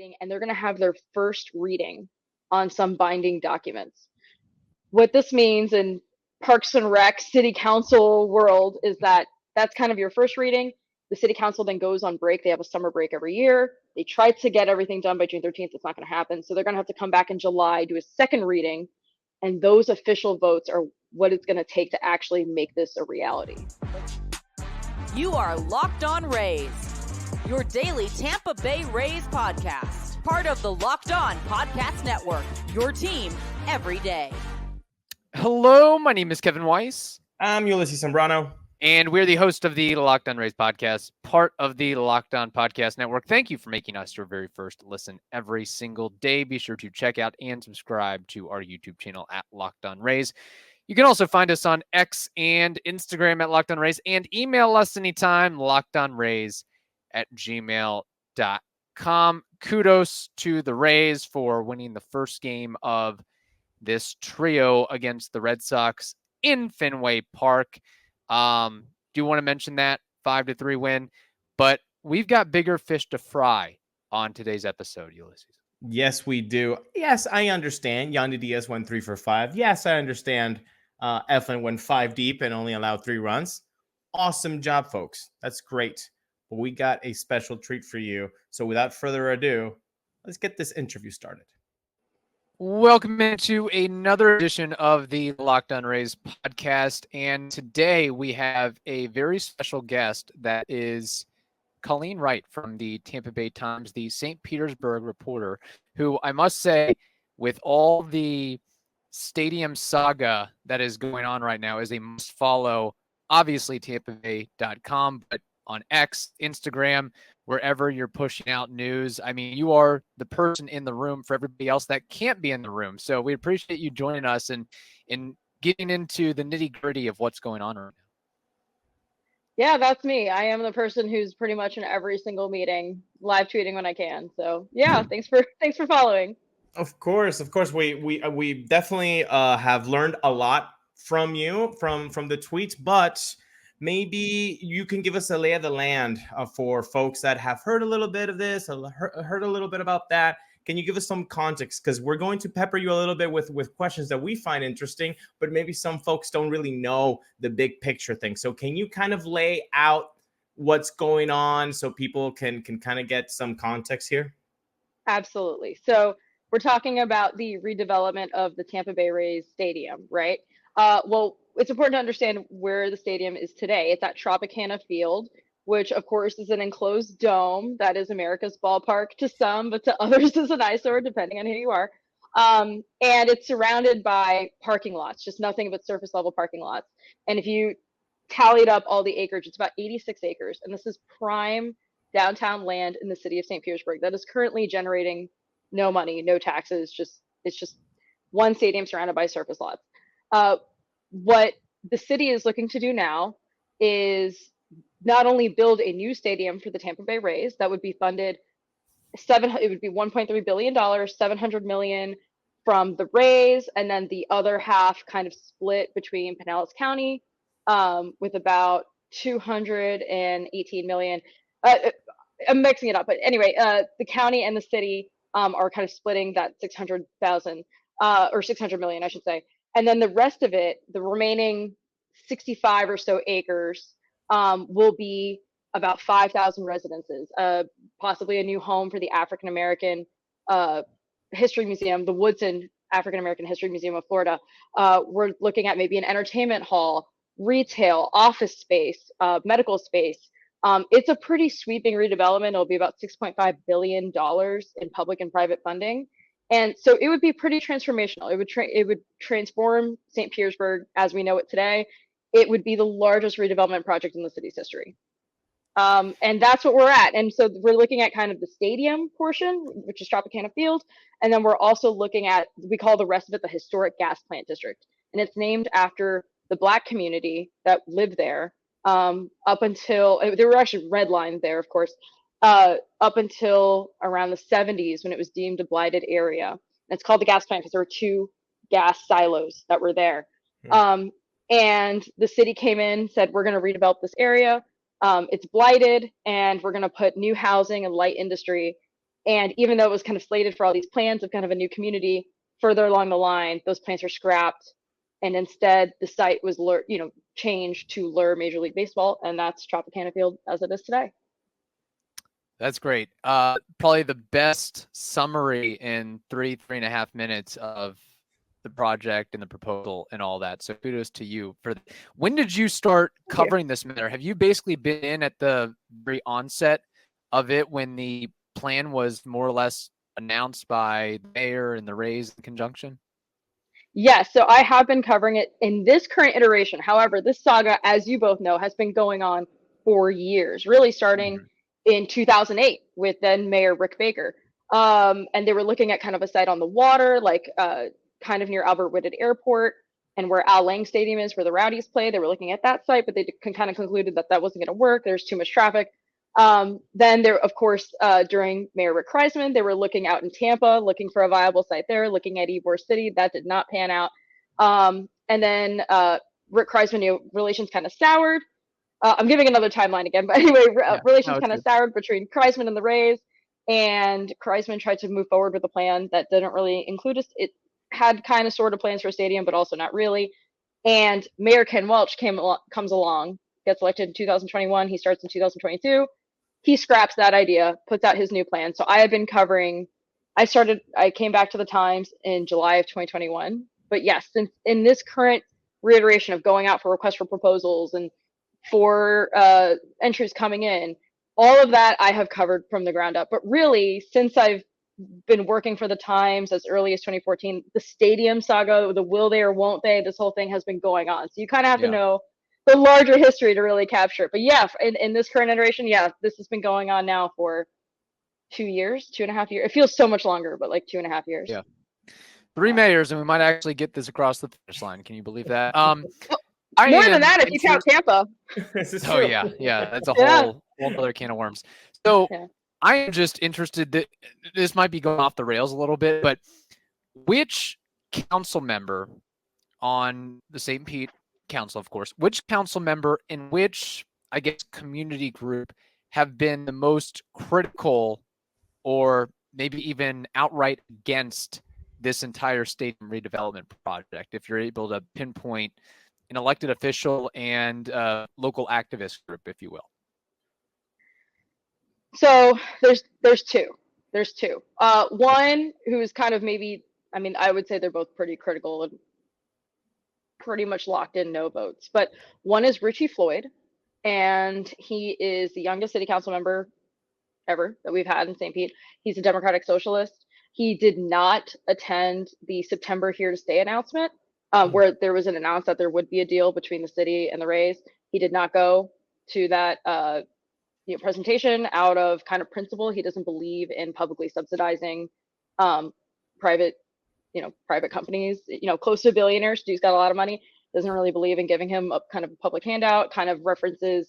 meeting and they're going to have their first reading on some binding documents. What this means in Parks and Rec city council world is that that's kind of your first reading. The city council then goes on break. They have a summer break every year. They try to get everything done by June 13th. It's not going to happen. So they're going to have to come back in July, do a second reading. And those official votes are what it's going to take to actually make this a reality. You are Locked On Rays, your daily Tampa Bay Rays podcast. Part of the Locked On Podcast Network, your team every day. Hello, my name is Kevin Weiss. I'm Ulises Sambrano. And we're the host of the Locked On Rays podcast, part of the Locked On Podcast Network. Thank you for making us your very first listen every single day. Be sure to check out and subscribe to our YouTube channel at Locked On Rays. You can also find us on X and Instagram at Locked On Rays and email us anytime, lockedonrays@gmail.com. Kudos to the Rays for winning the first game of this trio against the Red Sox in Fenway Park. Do want to mention that 5-3 win, but we've got bigger fish to fry on today's episode, Ulises. Yes, we do. Yes, I understand. Yandy Diaz went 3 for 5. Yes, I understand. Eflin went 5 deep and only allowed 3 runs. Awesome job, folks. That's great. But we got a special treat for you. So without further ado, let's get this interview started. Welcome into another edition of the Locked On Rays podcast. And today we have a very special guest that is Colleen Wright from the Tampa Bay Times, the St. Petersburg reporter, who I must say, with all the stadium saga that is going on right now, is a must follow. Obviously, TampaBay.com, but on X, Instagram, wherever you're pushing out news. I mean, you are the person in the room for everybody else that can't be in the room. So we appreciate you joining us and getting into the nitty gritty of what's going on right now. Yeah, that's me. I am the person who's pretty much in every single meeting, live tweeting when I can. So yeah, thanks for following. Of course. We definitely have learned a lot from you from the tweets, but maybe you can give us a lay of the land for folks that have heard a little bit of this, heard a little bit about that. Can you give us some context? Because we're going to pepper you a little bit with questions that we find interesting, but maybe some folks don't really know the big picture thing. So can you kind of lay out what's going on so people can kind of get some context here? Absolutely. So we're talking about the redevelopment of the Tampa Bay Rays stadium, right? Well, it's important to understand where the stadium is today. It's at Tropicana Field, which of course is an enclosed dome that is America's ballpark to some, but to others is an eyesore, depending on who you are. And it's surrounded by parking lots, just nothing but surface level parking lots. And if you tallied up all the acreage, it's about 86 acres. And this is prime downtown land in the city of St. Petersburg that is currently generating no money, no taxes. It's just one stadium surrounded by surface lots. What the city is looking to do now is not only build a new stadium for the Tampa Bay Rays that would be funded it would be $1.3 billion, $700 million from the Rays, and then the other half kind of split between Pinellas County with about $218 million. I'm mixing it up, but anyway, the county and the city are kind of splitting that 600,000 or 600 million, I should say. And then the rest of it, the remaining 65 or so acres, will be about 5,000 residences, possibly a new home for the African American History Museum, the Woodson African American History Museum of Florida. We're looking at maybe an entertainment hall, retail, office space, medical space. It's a pretty sweeping redevelopment. It'll be about $6.5 billion in public and private funding. And so it would be pretty transformational. It would transform St. Petersburg as we know it today. It would be the largest redevelopment project in the city's history. And that's what we're at. And so we're looking at kind of the stadium portion, which is Tropicana Field. And then we're also looking at, we call the rest of it the historic gas plant district. And it's named after the Black community that lived there up until, there were actually red lines there, of course, up until around the 70s when it was deemed a blighted area. And it's called the gas plant because there were 2 gas silos that were there. And the city came in, said, we're going to redevelop this area. It's blighted and we're going to put new housing and light industry. And even though it was kind of slated for all these plans of kind of a new community, further along the line, those plans were scrapped. And instead, the site was changed to lure Major League Baseball, and that's Tropicana Field as it is today. That's great. Probably the best summary in 3.5 minutes of the project and the proposal and all that. So kudos to you for that. When did you start covering this matter? Have you basically been in at the very onset of it when the plan was more or less announced by the mayor and the Rays in conjunction? Yes, so I have been covering it in this current iteration. However, this saga, as you both know, has been going on for years, really starting in 2008 with then Mayor Rick Baker. And they were looking at kind of a site on the water, like kind of near Albert Whitted Airport and where Al Lang Stadium is, where the Rowdies play. They were looking at that site, but they kind of concluded that that wasn't going to work. There's too much traffic. Then there, of course, during Mayor Rick Kreisman, they were looking out in Tampa, looking for a viable site there, looking at Ybor City. That did not pan out. And then Rick Kreisman, relations kind of soured. I'm giving another timeline again, but anyway, relations kind of soured between Kreisman and the Rays, and Kreisman tried to move forward with a plan that didn't really include us. It had kind of sort of plans for a stadium, but also not really. And Mayor Ken Welch comes along, gets elected in 2021. He starts in 2022. He scraps that idea, puts out his new plan. So I have been covering. I came back to the Times in July of 2021. But yes, since in this current reiteration of going out for requests for proposals and for entries coming in, all of that I have covered from the ground up. But really, since I've been working for the Times as early as 2014, the stadium saga, the will they or won't they, this whole thing has been going on. So you kind of have to know the larger history to really capture it. But yeah, in this current iteration, this has been going on now for 2 years, 2.5 years. It feels so much longer, but like 2.5 years. Yeah. 3 mayors, and we might actually get this across the finish line. Can you believe that? More than that, if you count Tampa. Oh yeah, that's a whole other can of worms. So I am just interested that this might be going off the rails a little bit, but which council member on the St. Pete Council, of course, which council member in which, I guess, community group have been the most critical or maybe even outright against this entire stadium redevelopment project, if you're able to pinpoint an elected official and local activist group, if you will? So there's two. One who's kind of maybe, I would say they're both pretty critical and pretty much locked in no votes. But one is Richie Floyd, and he is the youngest city council member ever that we've had in St. Pete. He's a Democratic Socialist. He did not attend the September Here to Stay announcement, where there was an announcement that there would be a deal between the city and the Rays. He did not go to that presentation out of kind of principle. He doesn't believe in publicly subsidizing private companies, close to billionaires. Dude's got a lot of money. Doesn't really believe in giving him a kind of a public handout. Kind of references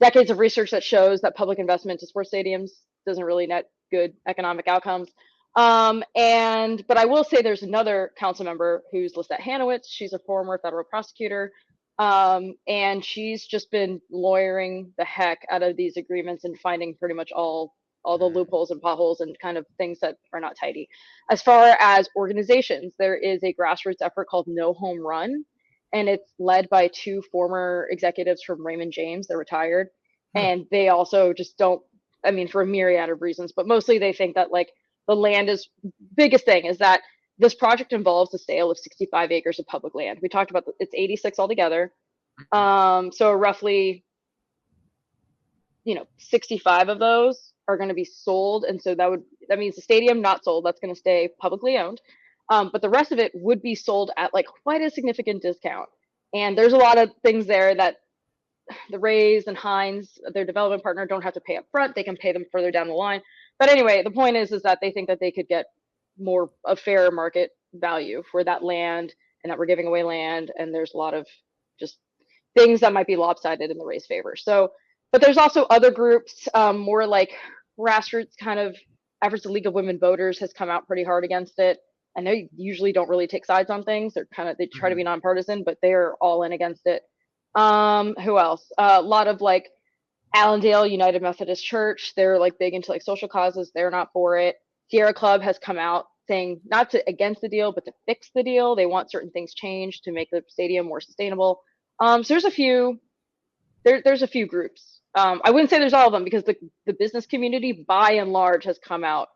decades of research that shows that public investment to sports stadiums doesn't really net good economic outcomes. But I will say there's another council member who's Lisette Hanowitz. She's a former federal prosecutor. And she's just been lawyering the heck out of these agreements and finding pretty much all the loopholes and potholes and kind of things that are not tidy. As far as organizations, there is a grassroots effort called No Home Run, and it's led by 2 former executives from Raymond James. They're retired, and they also just don't, for a myriad of reasons, but mostly they think that like the land is biggest thing is that this project involves the sale of 65 acres of public land. We talked about it's 86 altogether. So roughly, 65 of those are going to be sold. And so that means the stadium not sold, that's going to stay publicly owned. But the rest of it would be sold at like quite a significant discount. And there's a lot of things there that the Rays and Hines, their development partner, don't have to pay up front. They can pay them further down the line. But anyway, the point is that they think that they could get more a fair market value for that land, and that we're giving away land, and there's a lot of just things that might be lopsided in the Rays' favor. So, but there's also other groups, more like grassroots kind of efforts. The League of Women Voters has come out pretty hard against it. And they usually don't really take sides on things. They try to be nonpartisan, but they're all in against it. Who else? A lot of like Allendale United Methodist Church, they're like big into like social causes. They're not for it. Sierra Club has come out saying not to against the deal, but to fix the deal. They want certain things changed to make the stadium more sustainable. So there's a few there's a few groups. I wouldn't say there's all of them because the business community by and large has come out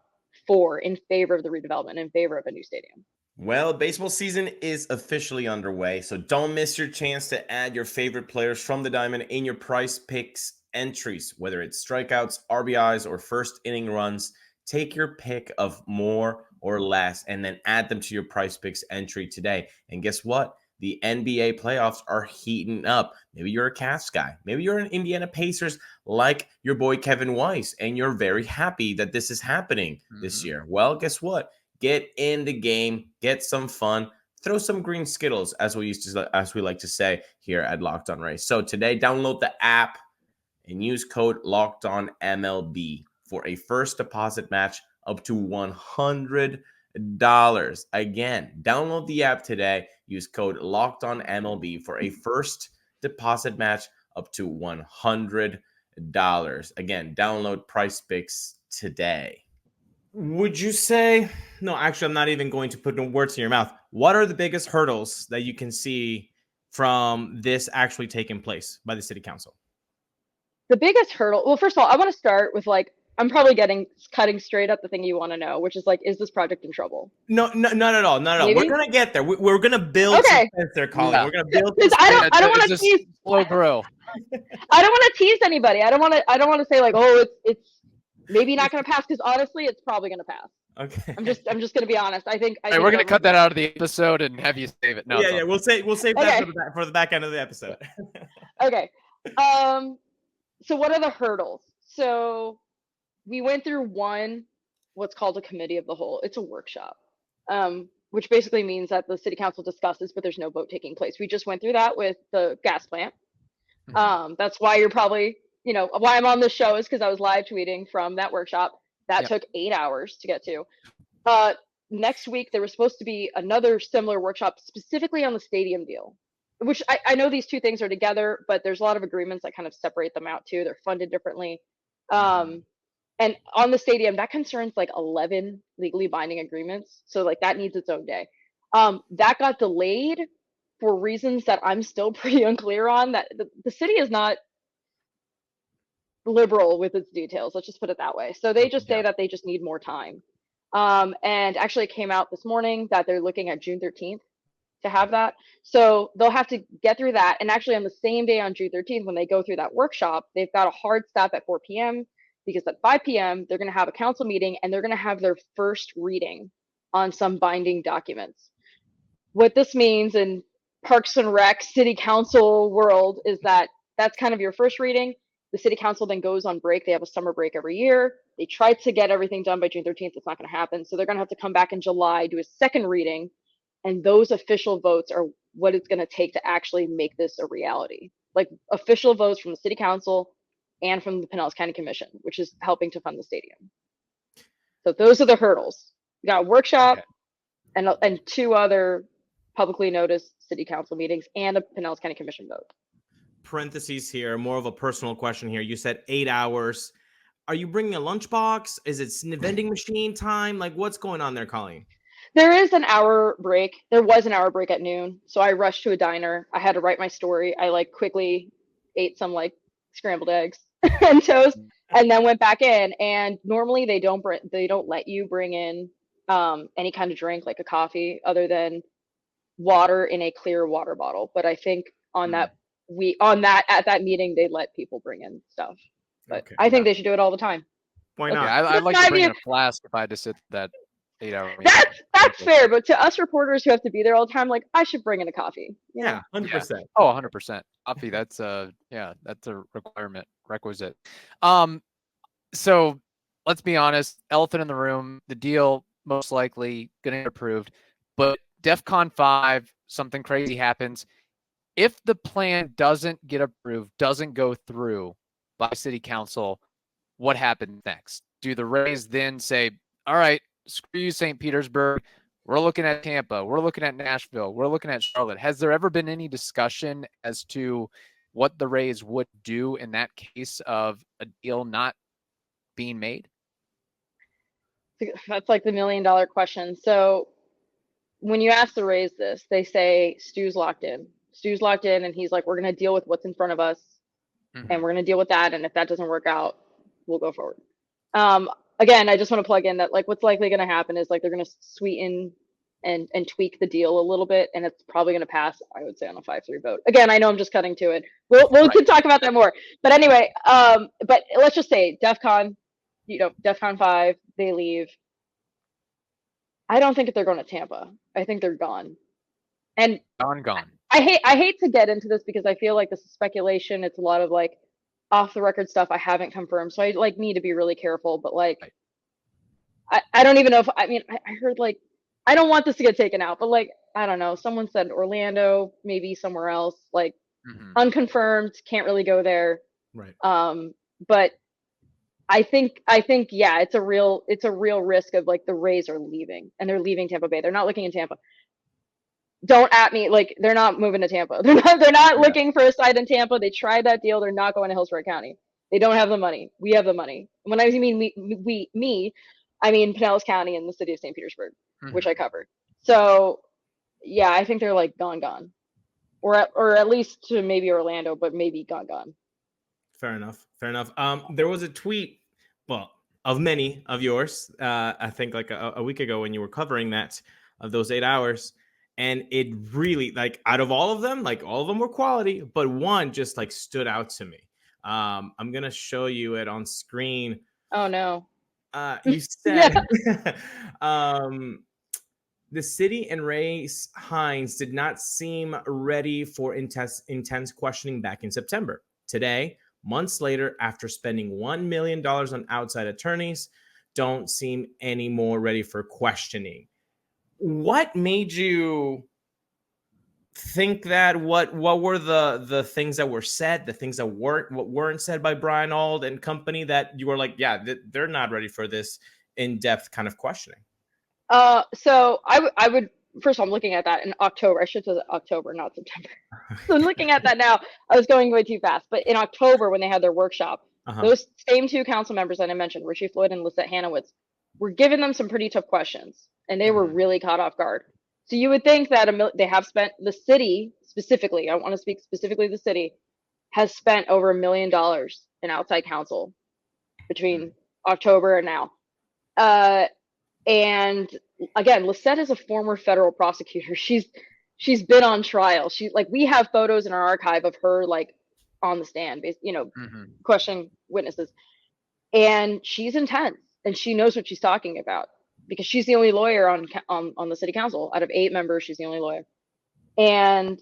in favor of the redevelopment, in favor of a new stadium. Well, baseball season is officially underway, so don't miss your chance to add your favorite players from the diamond in your PrizePicks entries, whether it's strikeouts, RBIs, or first inning runs. Take your pick of more or less and then add them to your PrizePicks entry today. And guess what? The NBA playoffs are heating up. Maybe you're a Cavs guy. Maybe you're an Indiana Pacers like your boy Kevin Weiss, and you're very happy that this is happening this year. Well, guess what? Get in the game, get some fun, throw some green Skittles, as we like to say here at Locked On Rays. So today, download the app and use code Locked On MLB for a first deposit match up to $100. Again, download the app today. Use code Locked On MLB for a first deposit match up to $100. Again, download PrizePicks today. Would you say, no, actually, I'm not even going to put no words in your mouth. What are the biggest hurdles that you can see from this actually taking place by the city council? The biggest hurdle, well, first of all, I want to start with like, I'm probably cutting straight at the thing you want to know, which is like, is this project in trouble? No, not at all. Not at all. We're going to get there. We're going to build suspense there, Colleen. Yeah. We're going to build suspense. I don't want to tease. Slow grow. I don't want to tease anybody. I don't want to say like, oh, it's maybe not going to pass, because honestly, it's probably going to pass. Okay. I'm just going to be honest. I think we're going to cut that out of the episode and have you save it. No. Yeah. We'll save that for the back end of the episode. Okay. So what are the hurdles? So we went through what's called a committee of the whole. It's a workshop, which basically means that the city council discusses, but there's no vote taking place. We just went through that with the gas plant. That's why you're probably, why I'm on this show is because I was live tweeting from that workshop. That took 8 hours to get to. Next week, there was supposed to be another similar workshop specifically on the stadium deal, which I know these two things are together, but there's a lot of agreements that kind of separate them out too. They're funded differently. And on the stadium, that concerns like 11 legally binding agreements. So like that needs its own day. That got delayed for reasons that I'm still pretty unclear on. That the city is not liberal with its details. Let's just put it that way. So they just say that they just need more time. And actually it came out this morning that they're looking at June 13th to have that. So they'll have to get through that. And actually on the same day on June 13th, when they go through that workshop, they've got a hard stop at 4 p.m. because at 5 p.m. they're going to have a council meeting and they're going to have their first reading on some binding documents. What this means in Parks and Rec city council world is that that's kind of your first reading. The city council then goes on break. They have a summer break every year. They try to get everything done by June 13th. It's not going to happen. So they're going to have to come back in July, do a second reading. And those official votes are what it's going to take to actually make this a reality. Like official votes from the city council and from the Pinellas County Commission, which is helping to fund the stadium. So those are the hurdles. We got a workshop and two other publicly noticed city council meetings and a Pinellas County Commission vote. Parentheses here, more of a personal question here. You said 8 hours. Are you bringing a lunchbox? Is it vending machine time? Like what's going on there, Colleen? There is an hour break. There was an hour break at noon. So I rushed to a diner. I had to write my story. I like quickly ate some like scrambled eggs and toast and then went back in. And normally they don't let you bring in any kind of drink like a coffee other than water in a clear water bottle. But I think at that meeting, they let people bring in stuff. But I think they should do it all the time. Why not? I'd like to bring in a flask if I had to sit that 8 hour meeting. That's fair, but to us reporters who have to be there all the time, like I should bring in a coffee. Yeah, 100%. Yeah. Oh, 100%. Coffee, that's a requisite. So let's be honest, elephant in the room, the deal most likely gonna get approved, but DEFCON 5, something crazy happens. If the plan doesn't get approved, doesn't go through by city council, what happens next? Do the Rays then say, all right, screw you, St. Petersburg, we're looking at Tampa, we're looking at Nashville, we're looking at Charlotte? Has there ever been any discussion as to what the Rays would do in that case of a deal not being made? That's like the $1 million question. So when you ask the Rays this, they say Stu's locked in. Stu's locked in, and he's like, we're going to deal with what's in front of us, and we're going to deal with that. And if that doesn't work out, we'll go forward. Again, I just want to plug in that like what's likely going to happen is like they're going to sweeten and tweak the deal a little bit, and it's probably going to pass, I would say, on a 5-3 vote. Again, I know I'm just cutting to it. We'll Right. can talk about that more. But anyway, but let's just say DEFCON, DEFCON 5, they leave. I don't think that they're going to Tampa. I think they're gone. And Gone. I hate to get into this because I feel like this is speculation. It's a lot of like off the record stuff I haven't confirmed. So I like need to be really careful. But like I don't even know if I heard like I don't want this to get taken out, but like I don't know. Someone said Orlando, maybe somewhere else, like unconfirmed, can't really go there. Right. But I think yeah, it's a real risk of like the Rays are leaving and they're leaving Tampa Bay. They're not looking in Tampa. Don't at me, like they're not moving to Tampa. They're not looking for a site in Tampa. They tried that deal. They're not going to Hillsborough County. They don't have the money. We have the money. When I mean me, I mean Pinellas County and the city of St. Petersburg, which I covered. So yeah, I think they're like gone. Or at least to maybe Orlando, but maybe gone. Fair enough. There was a tweet, well, of many of yours, I think like a week ago when you were covering that, of those 8 hours. And it really, like, out of all of them, like all of them were quality, but one just like stood out to me. I'm going to show you it on screen. Oh no. You said, the city and Ray Hines did not seem ready for intense questioning back in September. Today, months later, after spending $1 million on outside attorneys, don't seem any more ready for questioning. What made you think that? What were the things that were said, the things that weren't said by Brian Auld and company that you were like, yeah, they're not ready for this in-depth kind of questioning? So I would first of all, I'm looking at that in October. I should say October, not September. So I'm looking at that now. I was going way too fast. But in October, when they had their workshop, those same two council members that I mentioned, Richie Floyd and Lisette Hanowitz, were giving them some pretty tough questions, and they were really caught off guard. So you would think that they have spent, the city specifically, I want to speak specifically, the city has spent over $1 million in outside counsel between October and now. And again, Lisette is a former federal prosecutor. She's been on trial. She like we have photos in our archive of her like on the stand, questioning witnesses, and she's intense and she knows what she's talking about because she's the only lawyer on the city council out of 8 members. She's the only lawyer, and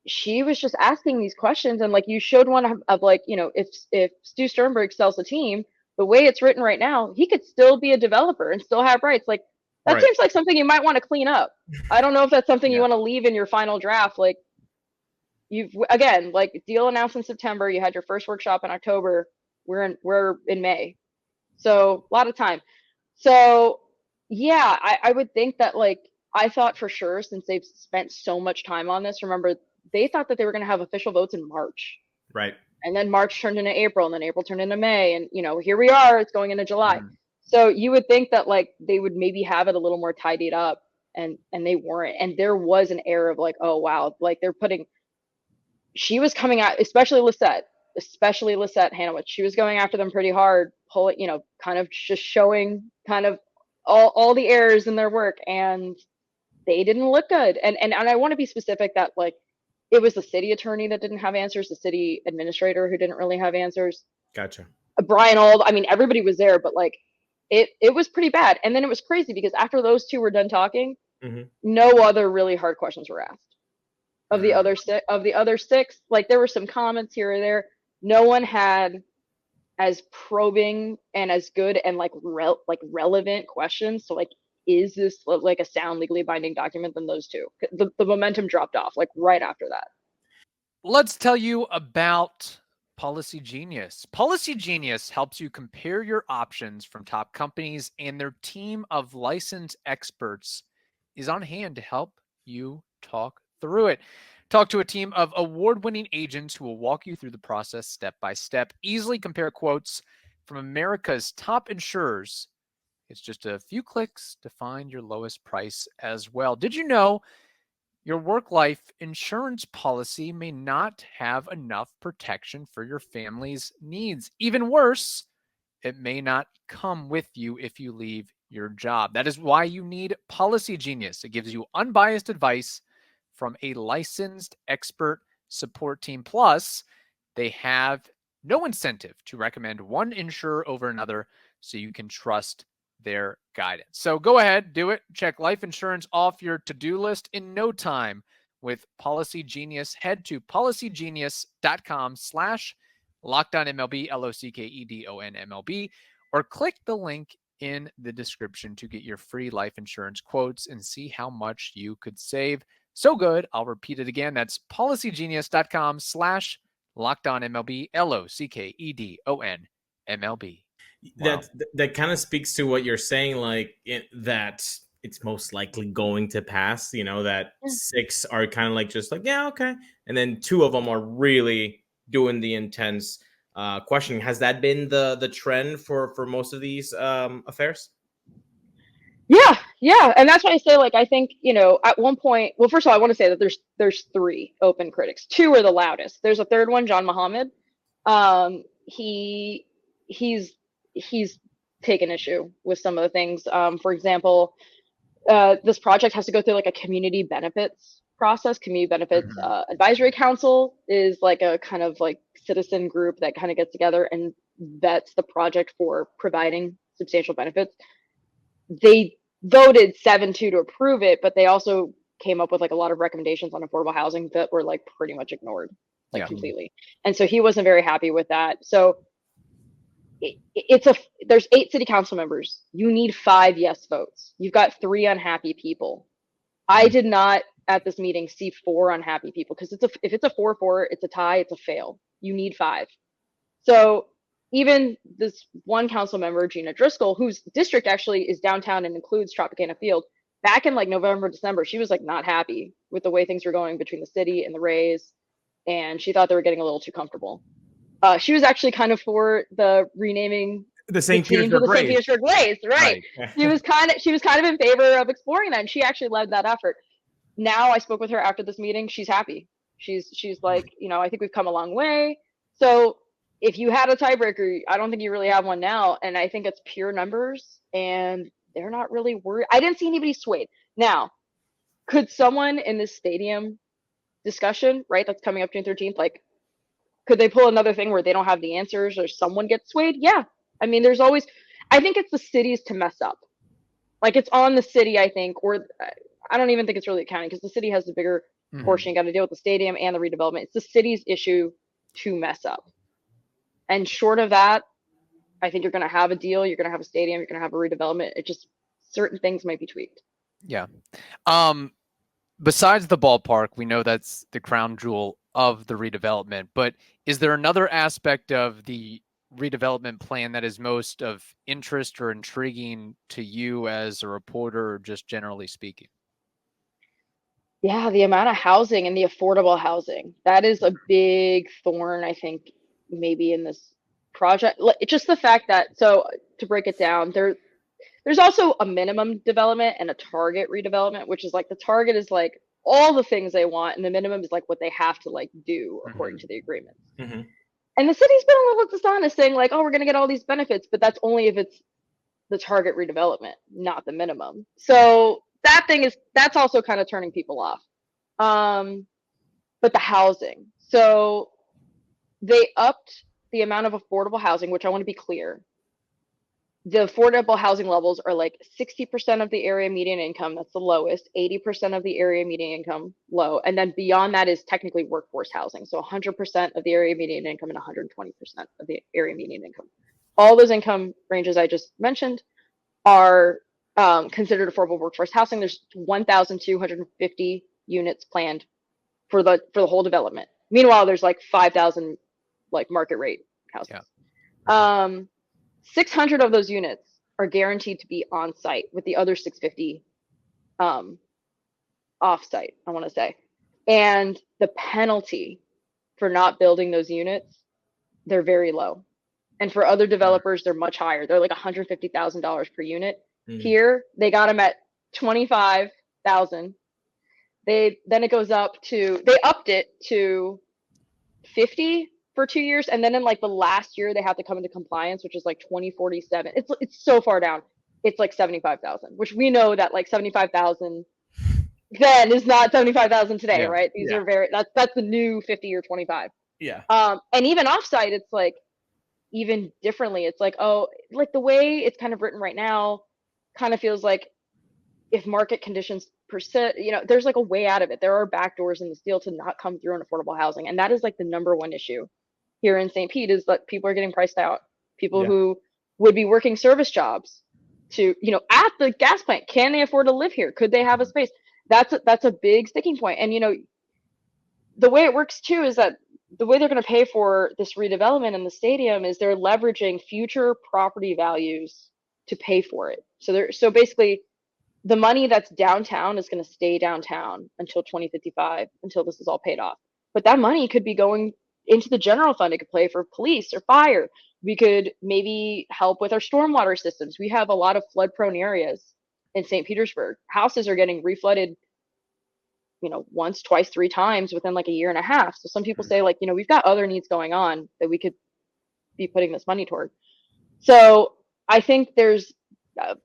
she was just asking these questions. And like you showed one of like if Stu Sternberg sells the team, the way it's written right now, he could still be a developer and still have rights. Like that seems like something you might want to clean up. I don't know if that's something you want to leave in your final draft. Like you've again, like deal announced in September, you had your first workshop in October. We're in May, so a lot of time. So yeah, I would think that like I thought for sure, since they've spent so much time on this. Remember, they thought that they were going to have official votes in March. Right. And then March turned into April, and then April turned into May, and here we are. It's going into July. So you would think that like they would maybe have it a little more tidied up, and they weren't. And there was an air of like, oh wow, like they're putting. She was coming out, especially Lisette Hanowitz. She was going after them pretty hard, kind of just showing kind of all the errors in their work, and they didn't look good. And I want to be specific that like. It was the city attorney that didn't have answers, the city administrator who didn't really have answers. Gotcha. Brian Auld, I mean, everybody was there, but like it was pretty bad. And then it was crazy because after those two were done talking, no other really hard questions were asked. Of the other 6, like there were some comments here or there. No one had as probing and as good and like relevant questions. So like, is this like a sound legally binding document than those two? The momentum dropped off like right after that. Let's tell you about Policygenius. Policygenius helps you compare your options from top companies, and their team of licensed experts is on hand to help you talk through it. Talk to a team of award-winning agents who will walk you through the process step by step. Easily compare quotes from America's top insurers. It's just a few clicks to find your lowest price as well. Did you know your work-life insurance policy may not have enough protection for your family's needs? Even worse, it may not come with you if you leave your job. That is why you need Policygenius. It gives you unbiased advice from a licensed expert support team. Plus, they have no incentive to recommend one insurer over another, so you can trust their guidance. So go ahead, do it. Check life insurance off your to-do list in no time with Policygenius. Head to policygenius.com/LockedOnMLB, LOCKEDONMLB, or click the link in the description to get your free life insurance quotes and see how much you could save. So good, I'll repeat it again. That's policygenius.com/LockedOnMLB, LOCKEDONMLB. Wow. That kind of speaks to what you're saying, like that it's most likely going to pass. That 6 are kind of like just like, yeah, okay, and then 2 of them are really doing the intense questioning. Has that been the trend for most of these affairs? Yeah, and that's why I say, like, I think, at one point, well, first of all, I want to say that there's 3 open critics. 2 are the loudest. There's a third one, John Muhammad. He's taken issue with some of the things. For example, this project has to go through like a community benefits process. Community benefits advisory council is like a kind of like citizen group that kind of gets together and vets the project for providing substantial benefits. They voted 7-2 to approve it, but they also came up with like a lot of recommendations on affordable housing that were like pretty much ignored, like completely. And so he wasn't very happy with that. So there's 8 city council members. You need 5 yes votes. You've got 3 unhappy people. I did not at this meeting see 4 unhappy people, because if it's a 4-4, it's a tie, it's a fail. You need 5. So even this one council member, Gina Driscoll, whose district actually is downtown and includes Tropicana Field, back in like November, December, she was like not happy with the way things were going between the city and the Rays, and she thought they were getting a little too comfortable. She was actually kind of for the renaming the St. Petersburg Rays, right? She was kind of in favor of exploring that, and she actually led that effort. Now I spoke with her after this meeting. She's happy. She's like, I think we've come a long way. So if you had a tiebreaker, I don't think you really have one now, and I think it's pure numbers, and they're not really worried. I didn't see anybody swayed. Now, could someone in this stadium discussion, right, that's coming up June 13th, like, could they pull another thing where they don't have the answers or someone gets swayed? Yeah. I mean, there's always, I think it's the cities to mess up. Like, it's on the city, I think, or I don't even think it's really the county, because the city has the bigger portion. You got to deal with the stadium and the redevelopment. It's the city's issue to mess up. And short of that, I think you're going to have a deal. You're going to have a stadium. You're going to have a redevelopment. It just, certain things might be tweaked. Yeah. Besides the ballpark, we know that's the crown jewel of the redevelopment, but is there another aspect of the redevelopment plan that is most of interest or intriguing to you as a reporter, or just generally speaking? Yeah, the amount of housing and the affordable housing. That is a big thorn, I think, maybe in this project. It's just the fact that, so to break it down, there's also a minimum development and a target redevelopment, which is like the target is like all the things they want, and the minimum is like what they have to like do according to the agreement. And the city's been a little dishonest, saying like, oh, we're going to get all these benefits, but that's only if it's the target redevelopment, not the minimum. So that's also kind of turning people off. But the housing, so they upped the amount of affordable housing, which I want to be clear. The affordable housing levels are like 60% of the area median income, that's the lowest, 80% of the area median income, low, and then beyond that is technically workforce housing. So 100% of the area median income and 120% of the area median income. All those income ranges I just mentioned are considered affordable workforce housing. There's 1,250 units planned for the whole development. Meanwhile, there's like 5,000 like market rate houses. Yeah. 600 of those units are guaranteed to be on site, with the other 650 off site, I want to say. And the penalty for not building those units, they're very low. And for other developers, they're much higher. They're like $150,000 per unit. Here, they got them at 25,000. Then it goes up to, they upped it to 50 for 2 years, and then in like the last year they have to come into compliance, which is like 2047. It's so far down. It's like 75,000, which we know that like 75,000 then is not 75,000 today, right? These are that's the new 50 or 25. Yeah. And even offsite, it's like even differently. It's like, oh, like the way it's kind of written right now kind of feels like if market conditions persist, there's like a way out of it. There are backdoors in this deal to not come through on affordable housing. And that is like the number one issue here in St. Pete, is that people are getting priced out. People who would be working service jobs to, at the gas plant, can they afford to live here? Could they have a space? That's a big sticking point. And, the way it works too is that the way they're going to pay for this redevelopment in the stadium is they're leveraging future property values to pay for it. So basically the money that's downtown is going to stay downtown until 2055, until this is all paid off. But that money could be going into the general fund. It could play for police or fire. We could maybe help with our stormwater systems. We have a lot of flood prone areas in St. Petersburg. Houses are getting reflooded, once, twice, 3 times within like a year and a half. So some people say like, we've got other needs going on that we could be putting this money toward. So I think there's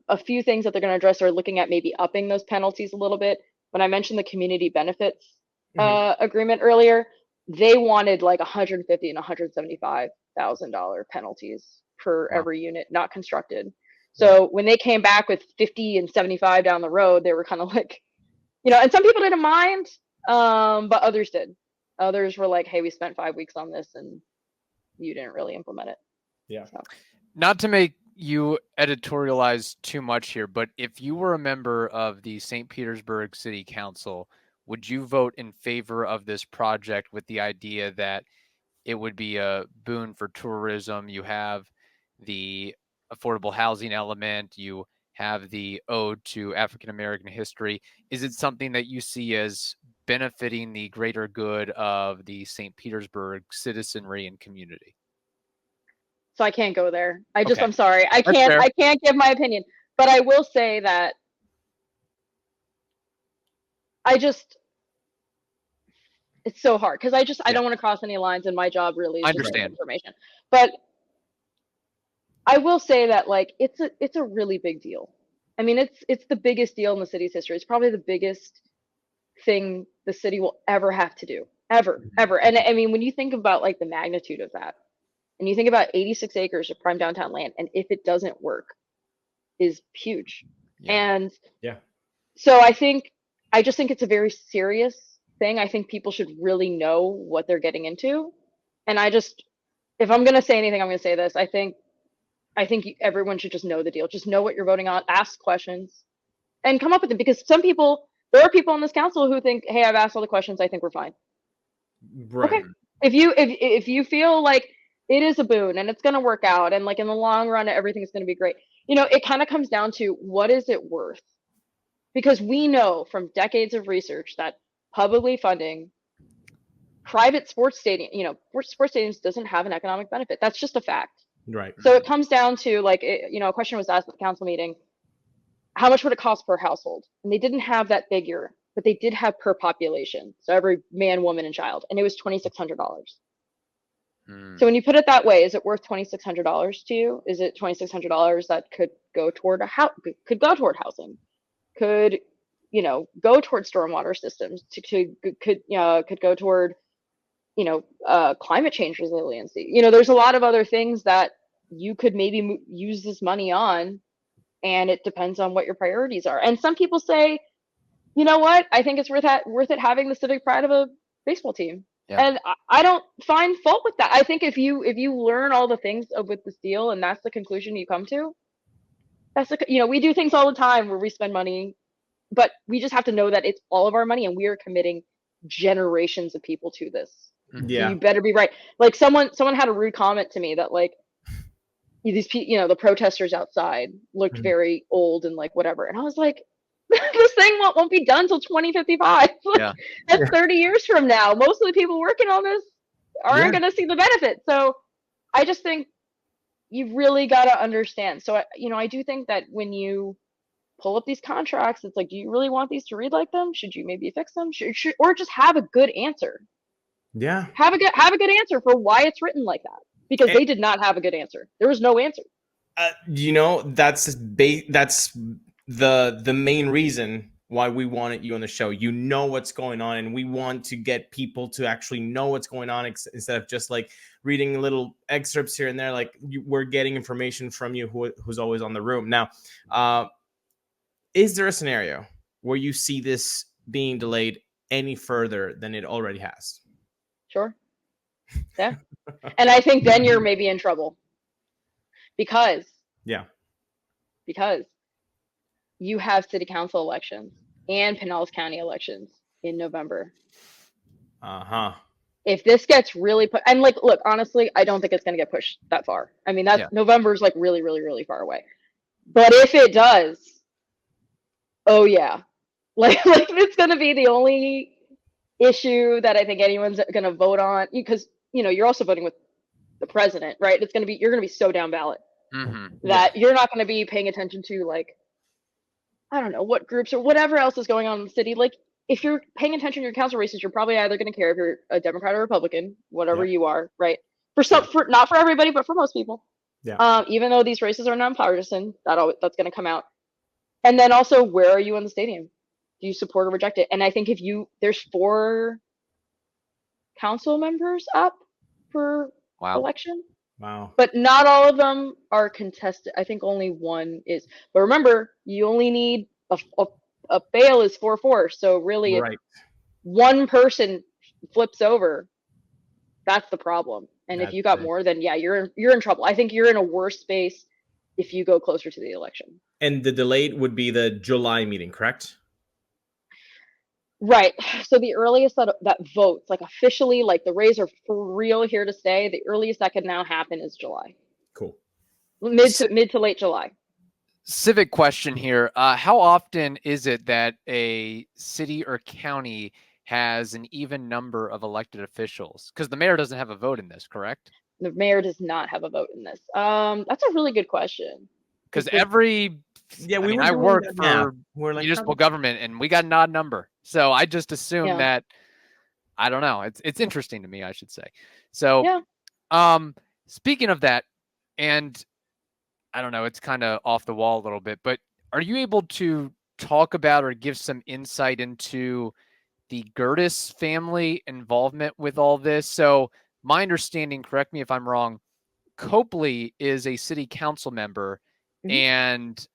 a few things that they're going to address. Are looking at maybe upping those penalties a little bit. When I mentioned the community benefits agreement earlier, they wanted like $150,000 and $175,000 penalties per every unit not constructed. So when they came back with 50 and 75 down the road, they were kind of like, and some people didn't mind, but others did. Others were like, hey, we spent 5 weeks on this and you didn't really implement it. Yeah. So. Not to make you editorialize too much here, but if you were a member of the St. Petersburg City Council, would you vote in favor of this project with the idea that it would be a boon for tourism? You have the affordable housing element, you have the ode to African American history. Is it something that you see as benefiting the greater good of the St. Petersburg citizenry and community? So I can't go there. Okay. I'm sorry. I can't give my opinion, but I will say that it's so hard because I don't want to cross any lines, and my job really is just information. But I will say that like it's a really big deal. I mean, it's the biggest deal in the city's history. It's probably the biggest thing the city will ever have to do, ever. And I mean, when you think about like the magnitude of that, and you think about 86 acres of prime downtown land, and if it doesn't work, is huge. And so I just think it's a very serious thing. I think people should really know what they're getting into. And if I'm going to say anything, I'm going to say this. I think everyone should just know the deal. Just know what you're voting on, ask questions, and come up with it. Because there are people on this council who think, hey, I've asked all the questions, I think we're fine. Right. Okay. If you feel like it is a boon and it's going to work out, and like in the long run, everything's going to be great. It kind of comes down to what is it worth? Because we know from decades of research that publicly funding private sports stadium, sports stadiums doesn't have an economic benefit. That's just a fact. Right. So it comes down to like, a question was asked at the council meeting, how much would it cost per household? And they didn't have that figure, but they did have per population. So every man, woman, and child, and it was $2,600. So when you put it that way, is it worth $2,600 to you? Is it $2,600 that could go toward could go toward housing, could go toward stormwater systems, could go toward climate change resiliency? There's a lot of other things that you could maybe use this money on, and it depends on what your priorities are. And some people say, you know what, I think it's worth it having the civic pride of a baseball team. Yeah. And I don't find fault with that. I think if you learn all the things with this deal, and that's the conclusion you come to, we do things all the time where we spend money, but we just have to know that it's all of our money, and we are committing generations of people to this. Yeah, so you better be right. Like someone had a rude comment to me that like these people, the protesters outside looked very old and like whatever, and I was like, This thing won't be done till 2055. Yeah. That's 30 years from now. Most of the people working on this aren't Yeah. going to see the benefit. So I just think you really got to understand. So, I do think that when you pull up these contracts, it's like, do you really want these to read like them? Should you maybe fix them? Or just have a good answer. Yeah. Have a good answer for why it's written like that. Because they did not have a good answer. There was no answer. That's the main reason why we wanted you on the show. You know what's going on, and we want to get people to actually know what's going on instead of just like reading little excerpts here and there. Like we're getting information from you who's always on the room. Now, is there a scenario where you see this being delayed any further than it already has? Sure. Yeah. And I think then you're maybe in trouble. Because you have city council elections and Pinellas County elections in November. If this gets really put, and like, look, honestly, I don't think it's going to get pushed that far. I mean, November's like really, really, really far away. But if it does, oh yeah, like it's going to be the only issue that I think anyone's going to vote on, because you're also voting with the president, right? You're going to be so down ballot that you're not going to be paying attention to, like, I don't know what groups or whatever else is going on in the city. Like, if you're paying attention to your council races, you're probably either going to care if you're a Democrat or Republican, whatever you are, right? For not for everybody, but for most people. Yeah. Even though these races are nonpartisan, that's going to come out. And then also, where are you in the stadium? Do you support or reject it? And I think there's 4 council members up for election. Wow. But not all of them are contested. I think only 1 is. But remember, you only need a fail is 4-4. So really, if 1 person flips over, that's the problem. And if you got more, then you're in trouble. I think you're in a worse space if you go closer to the election. And the delayed would be the July meeting, correct? Right. So the earliest that votes, like officially, like the Rays are for real here to stay, the earliest that can now happen is July. Cool. Mid to late July. Civic question here. How often is it that a city or county has an even number of elected officials? Because the mayor doesn't have a vote in this, correct? The mayor does not have a vote in this. That's a really good question. Because I work for municipal government, and we got an odd number. So I just assume that, I don't know. It's interesting to me, I should say. So, speaking of that, and I don't know, it's kind of off the wall a little bit, but are you able to talk about or give some insight into the Gertis family involvement with all this? So my understanding, correct me if I'm wrong, Copley is a city council member, and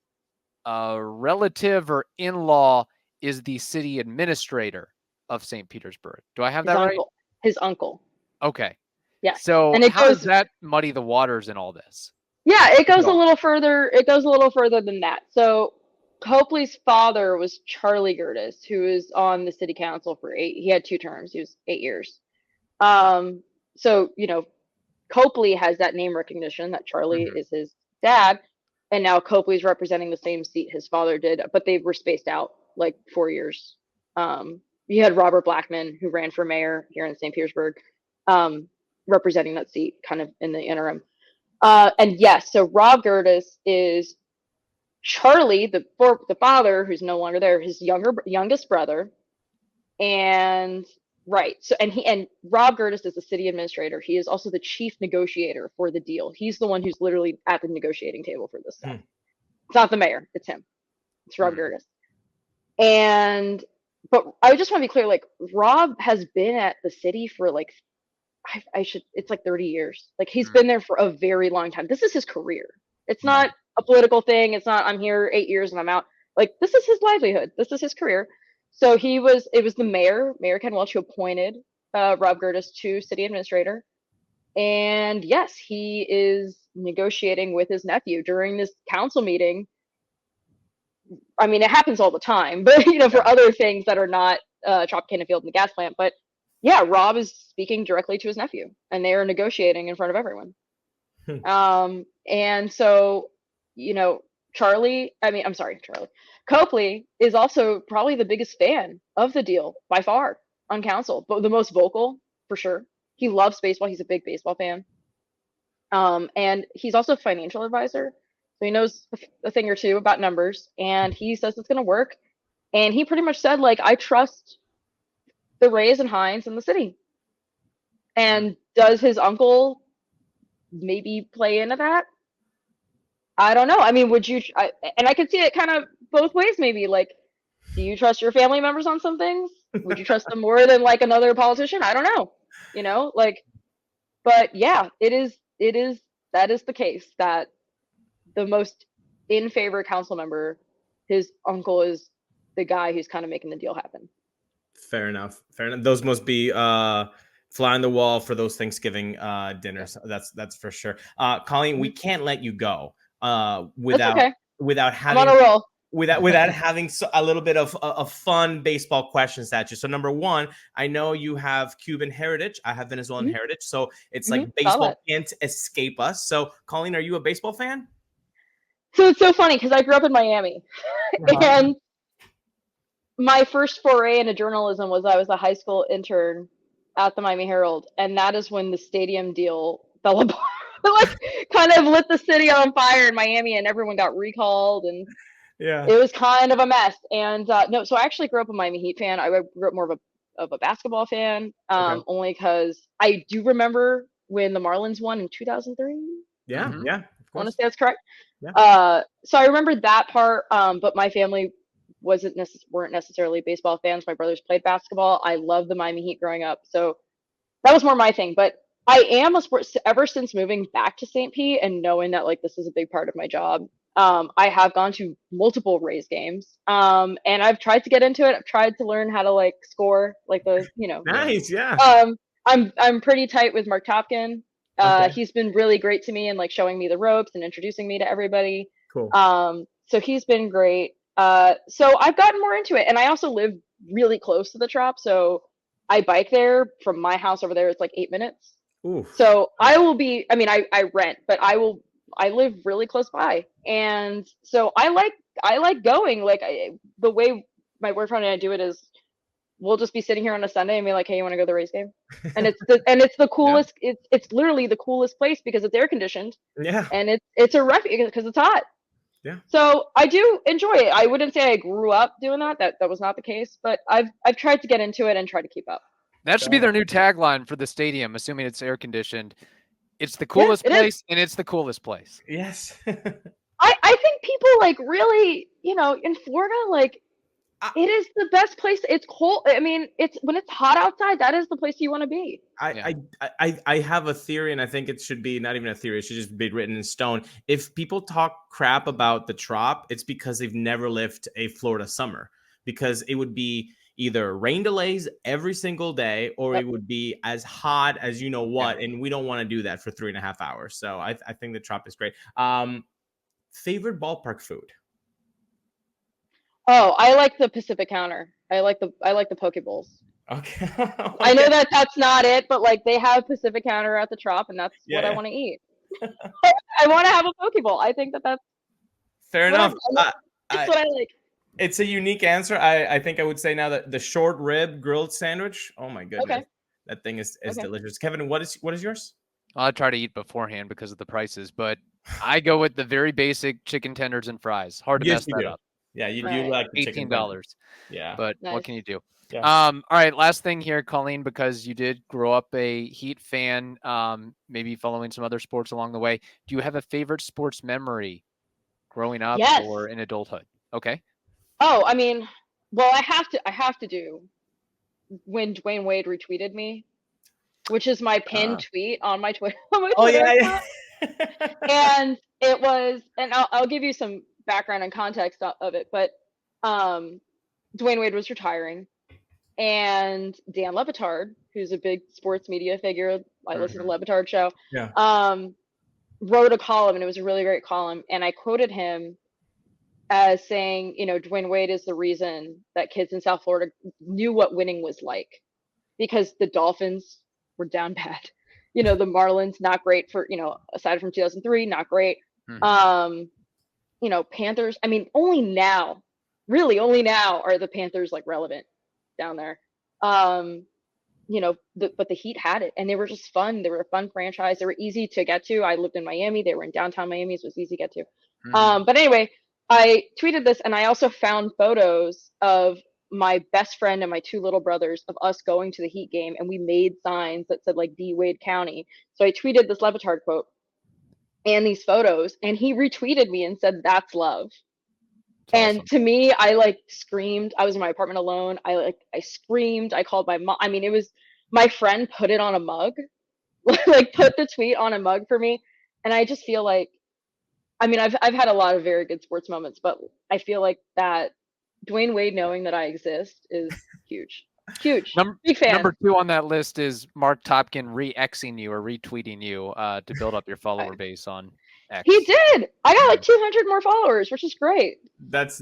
a relative or in-law is the city administrator of St. Petersburg. Do I have that right? His uncle. Okay. Yeah. So how does that muddy the waters in all this? Yeah, it goes a little further. It goes a little further than that. So Copley's father was Charlie Gertis, who was on the city council for he had 2 terms. He was 8 years. So, Copley has that name recognition that Charlie is his dad. And now Copley's representing the same seat his father did, but they were spaced out like 4 years. You had Robert Blackman, who ran for mayor here in St. Petersburg, representing that seat kind of in the interim. And yes, so Rob Gertis is Charlie, the father, who's no longer there, his youngest brother. And so and Rob Gertis is the city administrator. He is also the chief negotiator for the deal. He's the one who's literally at the negotiating table for this stuff. It's not the mayor, it's him. It's Rob Gertis. But I just want to be clear, like, Rob has been at the city for like it's like 30 years. Like, he's been there for a very long time. This is his career. It's not a political thing. It's not, I'm here 8 years and I'm out. Like, this is his livelihood. This is his career. So it was the Mayor Ken Welch, who appointed Rob Gertis to city administrator. And yes, he is negotiating with his nephew during this council meeting. I mean, it happens all the time, but for other things that are not Tropicana Field and the gas plant. But yeah, Rob is speaking directly to his nephew, and they are negotiating in front of everyone. Hmm. And so, Copley is also probably the biggest fan of the deal by far on council, but the most vocal for sure. He loves baseball. He's a big baseball fan. And he's also a financial advisor. So he knows a thing or two about numbers, and he says it's going to work. And he pretty much said, like, I trust the Rays and Hines and the city. And does his uncle maybe play into that? I don't know. I mean, would you? And I could see it kind of both ways, maybe. Like, do you trust your family members on some things? Would you trust them more than like another politician? I don't know. Like, but yeah, it is. That is the case that the most in favor council member, his uncle is the guy who's kind of making the deal happen. Fair enough. Those must be fly on the wall for those Thanksgiving dinners. That's for sure. Colleen, we can't let you go without having I'm on a roll. without having a little bit of fun baseball questions at you. So number one, I know you have Cuban heritage. I have Venezuelan heritage. So it's like baseball can't escape us. So Colleen, are you a baseball fan? So it's so funny because I grew up in Miami. And my first foray into journalism was I was a high school intern at the Miami Herald. And that is when the stadium deal fell apart. Like, kind of lit the city on fire in Miami, and everyone got recalled, and it was kind of a mess. And no, so I actually grew up a Miami Heat fan. I grew up more of a basketball fan, only because I do remember when the Marlins won in 2003. Yeah, I want to say that's correct. Yeah. So I remember that part, but my family weren't necessarily baseball fans. My brothers played basketball. I loved the Miami Heat growing up, so that was more my thing. But I am a sports ever since moving back to St. Pete and knowing that like this is a big part of my job. I have gone to multiple Rays games, and I've tried to get into it. I've tried to learn how to like score, like the Nice, yeah. I'm pretty tight with Mark Topkin. He's been really great to me and like showing me the ropes and introducing me to everybody. Cool. So he's been great. So I've gotten more into it, and I also live really close to the Trop, so I bike there from my house over there. It's like 8 minutes. Ooh. So I will be. I mean, I rent, but I live really close by, and so I like going. Like the way my boyfriend and I do it is, we'll just be sitting here on a Sunday and be like, "Hey, you want to go to the Rays game?" And it's the coolest. Yeah. It's literally the coolest place because it's air conditioned. Yeah. And it's a refuge because it's hot. Yeah. So I do enjoy it. I wouldn't say I grew up doing that. That was not the case, but I've tried to get into it and try to keep up. That should be their new tagline for the stadium, assuming it's air conditioned. It's the coolest place, and it's the coolest place. Yes. I think people like really, in Florida, like it is the best place. It's cold. I mean, it's when it's hot outside, that is the place you want to be. I have a theory, and I think it should be not even a theory. It should just be written in stone. If people talk crap about the Trop, it's because they've never lived a Florida summer, because it would be either rain delays every single day, or it would be as hot as you know what, and we don't want to do that for 3.5 hours. So I think the Trop is great. Favorite ballpark food? Oh, I like the Pacific Counter. I like the Poke Bowls. Okay. I know that's not it, but like they have Pacific Counter at the Trop, and that's what I want to eat. I want to have a Poke Bowl. I think that's fair enough. That's what I like. It's a unique answer. I think I would say now that the short rib grilled sandwich. Oh my goodness, that thing is delicious. Kevin, what is yours? I'll try to eat beforehand because of the prices, but I go with the very basic chicken tenders and fries. Hard to mess that up. Yeah, you do like the $18. Yeah, but what can you do? Yeah. All right, last thing here, Colleen, because you did grow up a Heat fan, maybe following some other sports along the way. Do you have a favorite sports memory growing up or in adulthood? Okay. Oh, I mean, well, I have to do when Dwayne Wade retweeted me, which is my pinned tweet on my Twitter. Yeah. And it was, and I'll give you some background and context of it, but Dwayne Wade was retiring, and Dan Le Batard, who's a big sports media figure, I listen to Le Batard show, wrote a column, and it was a really great column, and I quoted him as saying, Dwayne Wade is the reason that kids in South Florida knew what winning was like, because the Dolphins were down bad. The Marlins, not great for, aside from 2003, not great. Panthers, I mean, only now really only now are the Panthers like relevant down there. But the Heat had it, and they were just fun. They were a fun franchise. They were easy to get to. I lived in Miami. They were in downtown Miami, so it was easy to get to. But anyway, I tweeted this, and I also found photos of my best friend and my two little brothers of us going to the Heat game, and we made signs that said like D Wade County. So I tweeted this Levitard quote and these photos, and he retweeted me and said, "That's love." That's And to me, I like screamed. I was in my apartment alone. I screamed. I called my mom. I mean, it was my friend put it on a mug, like put the tweet on a mug for me. And I just feel like, I mean, I've had a lot of very good sports moments, but I feel like that Dwayne Wade knowing that I exist is huge. Huge. Big fan. Number 2 on that list is Mark Topkin re-Xing you or retweeting you to build up your follower base on X. He did. I got like 200 more followers, which is great. That's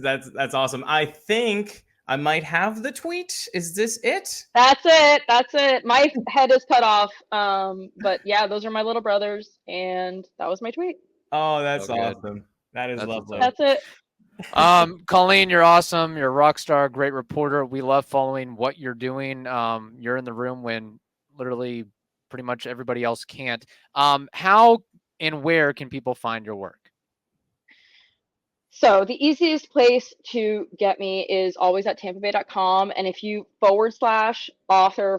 awesome. I think I might have the tweet. Is this it? That's it. That's it. My head is cut off. But yeah, those are my little brothers, and that was my tweet. Oh, that's awesome. That's lovely. That's it. Colleen, you're awesome. You're a rock star, great reporter. We love following what you're doing. You're in the room when literally pretty much everybody else can't. How and where can people find your work? So the easiest place to get me is always at tampabay.com. And if you /author/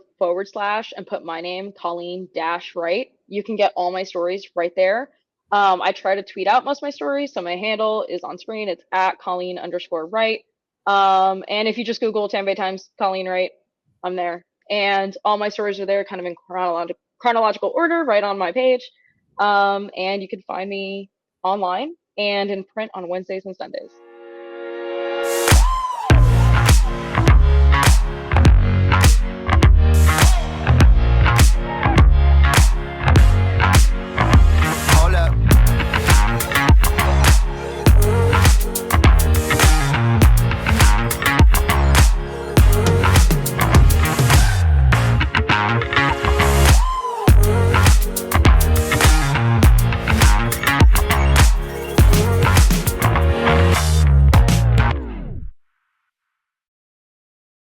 and put my name, Colleen-Wright, you can get all my stories right there. I try to tweet out most of my stories. So my handle is on screen. It's at Colleen_Wright. And if you just Google Tampa Bay Times, Colleen Wright, I'm there. And all my stories are there kind of in chronological order right on my page. And you can find me online and in print on Wednesdays and Sundays.